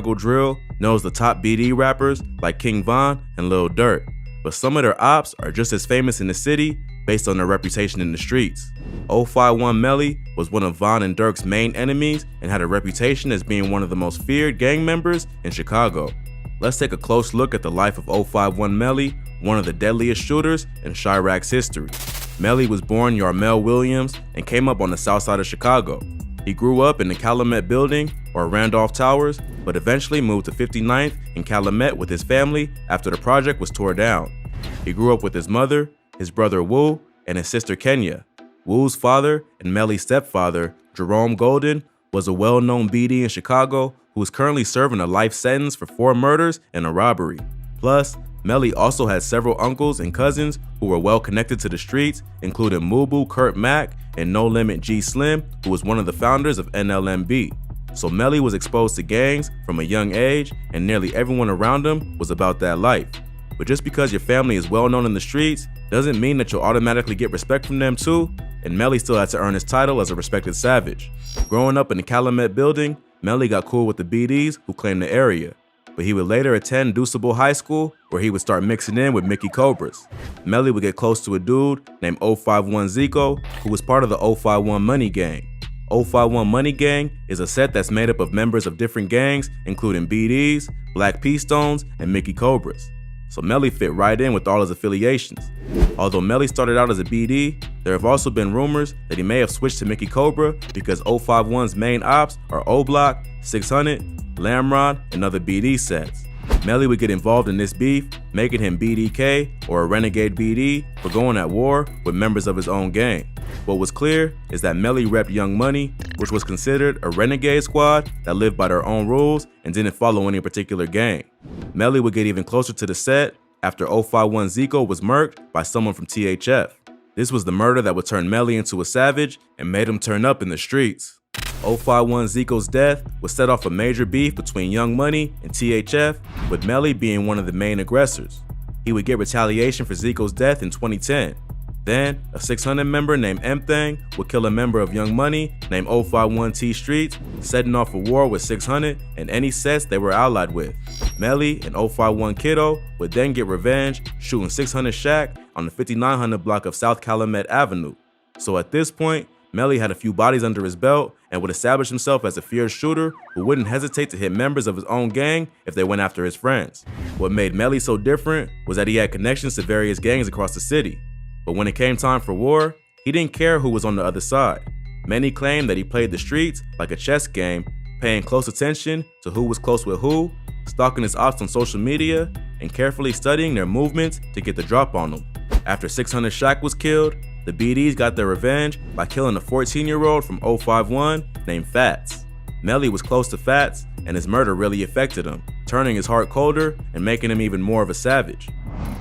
Chicago drill knows the top BD rappers like King Von and Lil Durk, but some of their ops are just as famous in the city based on their reputation in the streets. 051 Melly was one of Von and Durk's main enemies and had a reputation as being one of the most feared gang members in Chicago. Let's take a close look at the life of 051 Melly, one of the deadliest shooters in Chirac's history. Melly was born Yarmel Williams and came up on the south side of Chicago. He grew up in the Calumet Building, or Randolph Towers, but eventually moved to 59th in Calumet with his family after the project was torn down. He grew up with his mother, his brother Wu, and his sister Kenya. Wu's father and Melly's stepfather, Jerome Golden, was a well-known BD in Chicago who is currently serving a life sentence for 4 murders and a robbery. Plus, Melly also had several uncles and cousins who were well connected to the streets, including Mubu Kurt Mack and No Limit G Slim, who was one of the founders of NLMB. So Melly was exposed to gangs from a young age, and nearly everyone around him was about that life. But just because your family is well known in the streets doesn't mean that you'll automatically get respect from them too, and Melly still had to earn his title as a respected savage. Growing up in the Calumet Building, Melly got cool with the BDs who claimed the area, but he would later attend Deuceable High School where he would start mixing in with Mickey Cobras. Melly would get close to a dude named 051 Zico, who was part of the 051 Money Gang. 051 Money Gang is a set that's made up of members of different gangs, including BDs, Black P Stones, and Mickey Cobras. So Melly fit right in with all his affiliations. Although Melly started out as a BD, there have also been rumors that he may have switched to Mickey Cobra because 051's main ops are O-Block, 600, Lamron, and other BD sets. Melly would get involved in this beef, making him BDK, or a renegade BD, for going at war with members of his own gang. What was clear is that Melly repped Young Money, which was considered a renegade squad that lived by their own rules and didn't follow any particular gang. Melly would get even closer to the set after 051 Zico was murked by someone from THF. This was the murder that would turn Melly into a savage and made him turn up in the streets. 051 Zico's death would set off a major beef between Young Money and THF, with Melly being one of the main aggressors. He would get retaliation for Zico's death in 2010. Then, a 600 member named M-Thang would kill a member of Young Money named 051 T Streets, setting off a war with 600 and any sets they were allied with. Melly and 051 Kiddo would then get revenge, shooting 600 Shaq on the 5900 block of South Calumet Avenue. So at this point, Melly had a few bodies under his belt and would establish himself as a fierce shooter who wouldn't hesitate to hit members of his own gang if they went after his friends. What made Melly so different was that he had connections to various gangs across the city. But when it came time for war, he didn't care who was on the other side. Many claim that he played the streets like a chess game, paying close attention to who was close with who, stalking his ops on social media, and carefully studying their movements to get the drop on them. After 600 Shaq was killed, the BDs got their revenge by killing a 14-year-old from 051 named Fats. Melly was close to Fats, and his murder really affected him, turning his heart colder and making him even more of a savage.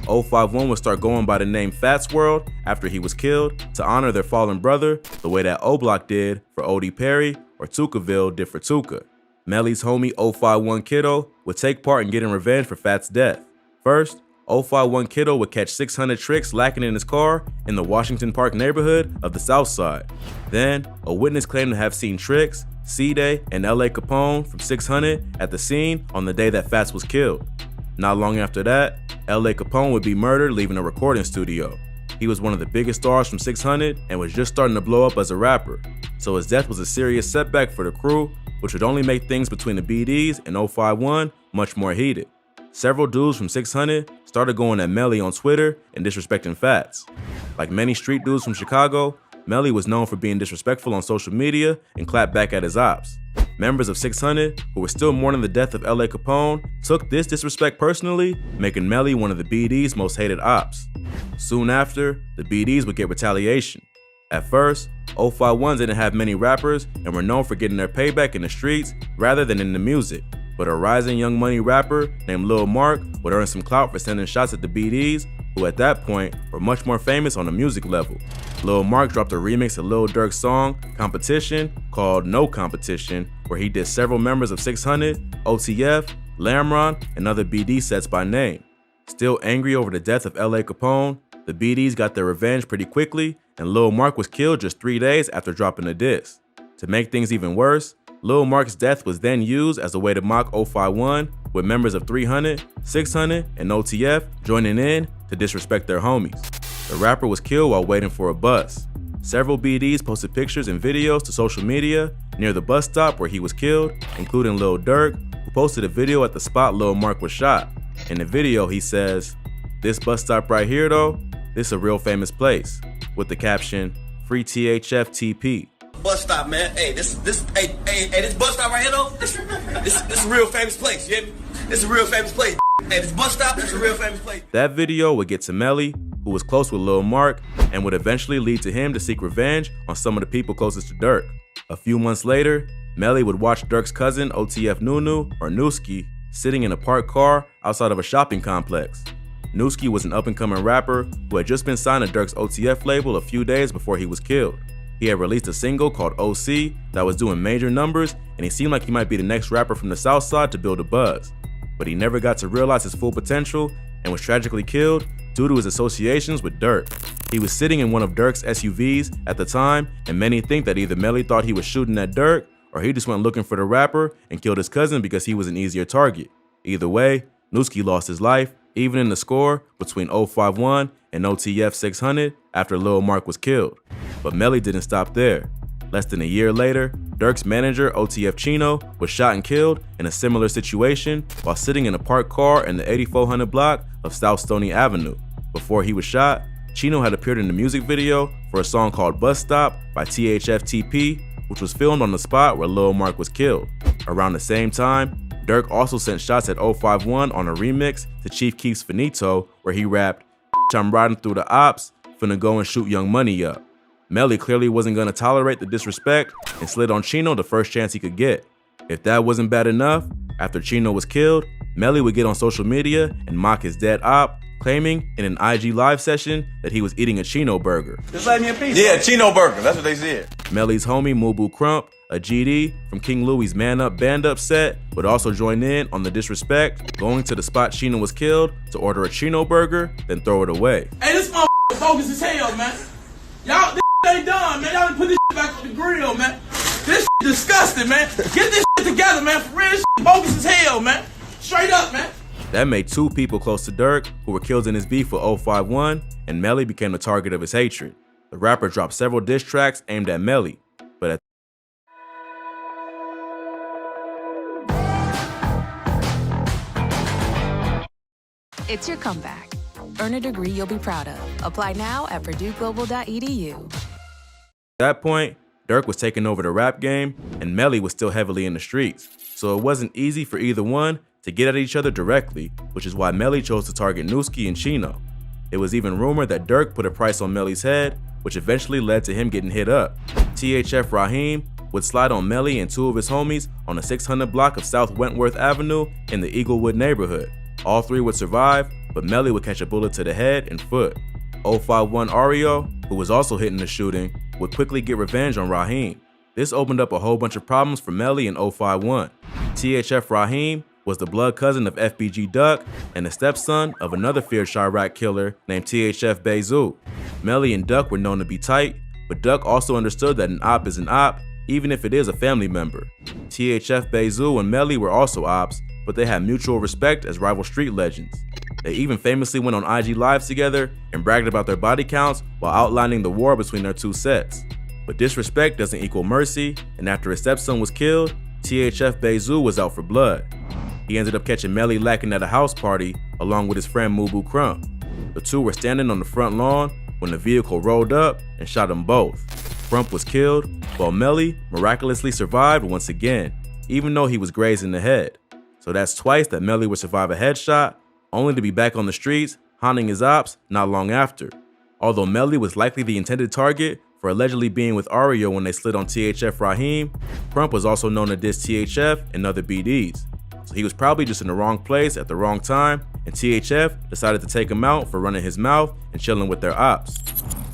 051 would start going by the name Fats World after he was killed to honor their fallen brother the way that O-Block did for O.D. Perry or Tukaville did for Tuka. Melly's homie 051 Kiddo would take part in getting revenge for Fats' death. First, 051 Kiddo would catch 600 Tricks lacking in his car in the Washington Park neighborhood of the South Side. Then, a witness claimed to have seen Tricks, C-Day, and L.A. Capone from 600 at the scene on the day that Fats was killed. Not long after that, L.A. Capone would be murdered leaving a recording studio. He was one of the biggest stars from 600 and was just starting to blow up as a rapper, so his death was a serious setback for the crew, which would only make things between the BDs and 051 much more heated. Several dudes from 600 started going at Melly on Twitter and disrespecting Fats. Like many street dudes from Chicago, Melly was known for being disrespectful on social media and clapped back at his ops. Members of 600, who were still mourning the death of L.A. Capone, took this disrespect personally, making Melly one of the BD's most hated ops. Soon after, the BDs would get retaliation. At first, 051 didn't have many rappers and were known for getting their payback in the streets rather than in the music. But a rising Young Money rapper named Lil Mark would earn some clout for sending shots at the BDs, who at that point were much more famous on a music level. Lil Mark dropped a remix of Lil Durk's song, Competition, called No Competition, where he did several members of 600, OTF, Lamron, and other BD sets by name. Still angry over the death of L.A. Capone, the BDs got their revenge pretty quickly, and Lil Mark was killed just 3 days after dropping the diss. To make things even worse, Lil Mark's death was then used as a way to mock 051, with members of 300, 600, and OTF joining in to disrespect their homies. The rapper was killed while waiting for a bus. Several BDs posted pictures and videos to social media near the bus stop where he was killed, including Lil Durk, who posted a video at the spot Lil Mark was shot. In the video, he says, "This bus stop right here though, this a real famous place," with the caption, "Free THF TP." Bus stop, man. Hey, this bus stop right here though. This a real famous place. You hear me? This is a real famous place. Hey, this bus stop, this a real famous place. That video would get to Melly, who was close with Lil Mark, and would eventually lead to him to seek revenge on some of the people closest to Durk. A few months later, Melly would watch Durk's cousin OTF Nunu, or Nooski, sitting in a parked car outside of a shopping complex. Nooski was an up-and-coming rapper who had just been signed to Durk's OTF label a few days before he was killed. He had released a single called OC that was doing major numbers, and he seemed like he might be the next rapper from the South Side to build a buzz. But he never got to realize his full potential and was tragically killed due to his associations with Durk. He was sitting in one of Durk's SUVs at the time, and many think that either Melly thought he was shooting at Durk, or he just went looking for the rapper and killed his cousin because he was an easier target. Either way, Nooski lost his life, even in the score between 051 and OTF 600 after Lil Mark was killed. But Melly didn't stop there. Less than a year later, Durk's manager, OTF Chino, was shot and killed in a similar situation while sitting in a parked car in the 8400 block of South Stony Avenue. Before he was shot, Chino had appeared in the music video for a song called Bus Stop by THF TP, which was filmed on the spot where Lil Mark was killed. Around the same time, Durk also sent shots at 051 on a remix to Chief Keef's Finito, where he rapped, "I'm riding through the ops, finna go and shoot Young Money up." Melly clearly wasn't gonna tolerate the disrespect and slid on Chino the first chance he could get. If that wasn't bad enough, after Chino was killed, Melly would get on social media and mock his dead op, claiming in an IG live session that he was eating a Chino burger. Just let me in peace. Yeah, Chino burger, that's what they said. Melly's homie Mubu Crump, a GD from King Louie's Man Up Band Up set, would also join in on the disrespect, going to the spot Chino was killed to order a Chino burger, then throw it away. Hey, this motherfucker bogus as hell, man. Y'all, this ain't done, man. Y'all done put this back on the grill, man. This disgusting, man. Get this together, man. For real, this bogus as hell, man. Straight up, man. That made two people close to Durk who were killed in his beef with 051, and Melly became the target of his hatred. The rapper dropped several diss tracks aimed at Melly, but at It's your comeback. Earn a degree you'll be proud of. Apply now at purdueglobal.edu. At that point, Durk was taking over the rap game, and Melly was still heavily in the streets, so it wasn't easy for either one to get at each other directly, which is why Melly chose to target Nooski and Chino. It was even rumored that Durk put a price on Melly's head, which eventually led to him getting hit up. THF Raheem would slide on Melly and two of his homies on the 600 block of South Wentworth Avenue in the Eaglewood neighborhood. All three would survive, but Melly would catch a bullet to the head and foot. 051 Ario, who was also hit in the shooting, would quickly get revenge on Raheem. This opened up a whole bunch of problems for Melly and 051. THF Raheem was the blood cousin of FBG Duck and the stepson of another feared Chirac killer named THF Bezu. Melly and Duck were known to be tight, but Duck also understood that an op is an op, even if it is a family member. THF Bezu and Melly were also ops, but they had mutual respect as rival street legends. They even famously went on IG Lives together and bragged about their body counts while outlining the war between their two sets. But disrespect doesn't equal mercy, and after his stepson was killed, THF Bezu was out for blood. He ended up catching Melly lacking at a house party along with his friend Mubu Crump. The two were standing on the front lawn when the vehicle rolled up and shot them both. Crump was killed, while Melly miraculously survived once again, even though he was grazed in the head. So that's twice that Melly would survive a headshot, only to be back on the streets, haunting his ops not long after. Although Melly was likely the intended target for allegedly being with Ario when they slid on THF Raheem, Crump was also known to diss THF and other BDs. So he was probably just in the wrong place at the wrong time, and THF decided to take him out for running his mouth and chilling with their ops.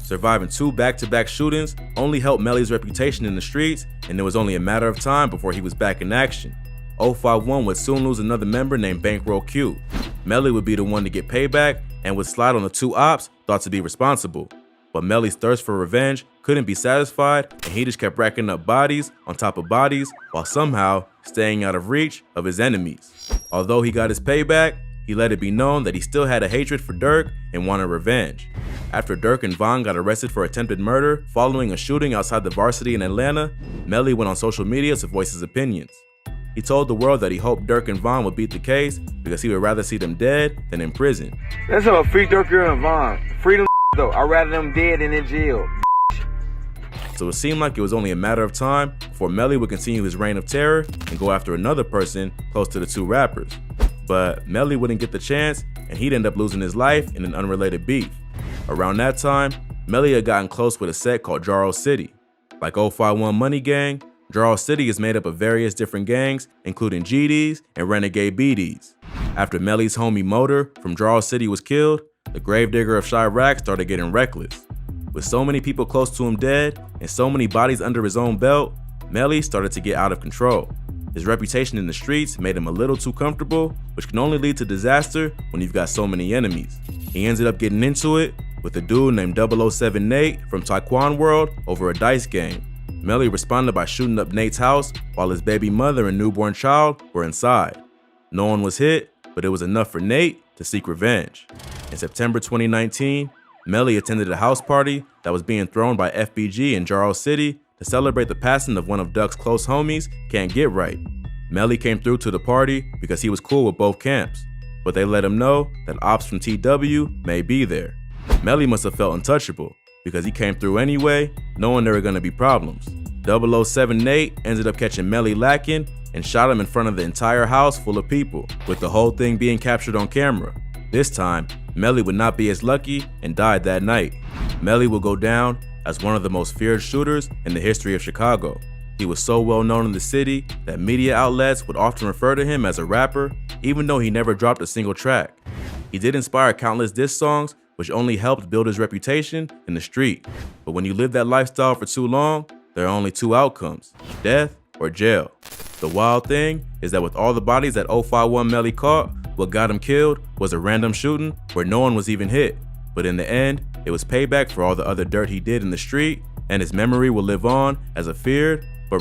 Surviving two back-to-back shootings only helped Melly's reputation in the streets, and it was only a matter of time before he was back in action. 051 would soon lose another member named Bankroll Q. Melly would be the one to get payback and would slide on the two ops thought to be responsible. But Melly's thirst for revenge couldn't be satisfied, and he just kept racking up bodies on top of bodies while somehow staying out of reach of his enemies. Although he got his payback, he let it be known that he still had a hatred for Dirk and wanted revenge. After Dirk and Von got arrested for attempted murder following a shooting outside the Varsity in Atlanta, Melly went on social media to voice his opinions. He told the world that he hoped Dirk and Von would beat the case because he would rather see them dead than in prison. That's all free Dirk and Von. Freedom though. I'd rather them dead than in jail. So it seemed like it was only a matter of time before Melly would continue his reign of terror and go after another person close to the two rappers. But Melly wouldn't get the chance, and he'd end up losing his life in an unrelated beef. Around that time, Melly had gotten close with a set called Jarrow City. Like 051 Money Gang, Jarrow City is made up of various different gangs, including GDs and Renegade BDs. After Melly's homie Motor from Jarrow City was killed, the gravedigger of Chirac started getting reckless. With so many people close to him dead and so many bodies under his own belt, Melly started to get out of control. His reputation in the streets made him a little too comfortable, which can only lead to disaster when you've got so many enemies. He ended up getting into it with a dude named 007 Nate from Taekwon World over a dice game. Melly responded by shooting up Nate's house while his baby mother and newborn child were inside. No one was hit, but it was enough for Nate to seek revenge. In September 2019, Melly attended a house party that was being thrown by FBG in Jarrow City to celebrate the passing of one of Duck's close homies, Can't Get Right. Melly came through to the party because he was cool with both camps, but they let him know that ops from TW may be there. Melly must have felt untouchable because he came through anyway, knowing there were going to be problems. 007 Nate ended up catching Melly lacking and shot him in front of the entire house full of people, with the whole thing being captured on camera. This time, Melly would not be as lucky and died that night. Melly would go down as one of the most feared shooters in the history of Chicago. He was so well known in the city that media outlets would often refer to him as a rapper, even though he never dropped a single track. He did inspire countless diss songs, which only helped build his reputation in the street. But when you live that lifestyle for too long, there are only two outcomes: death or jail. The wild thing is that with all the bodies that 051 Melly caught, what got him killed was a random shooting where no one was even hit. But in the end, it was payback for all the other dirt he did in the street, and his memory will live on as a feared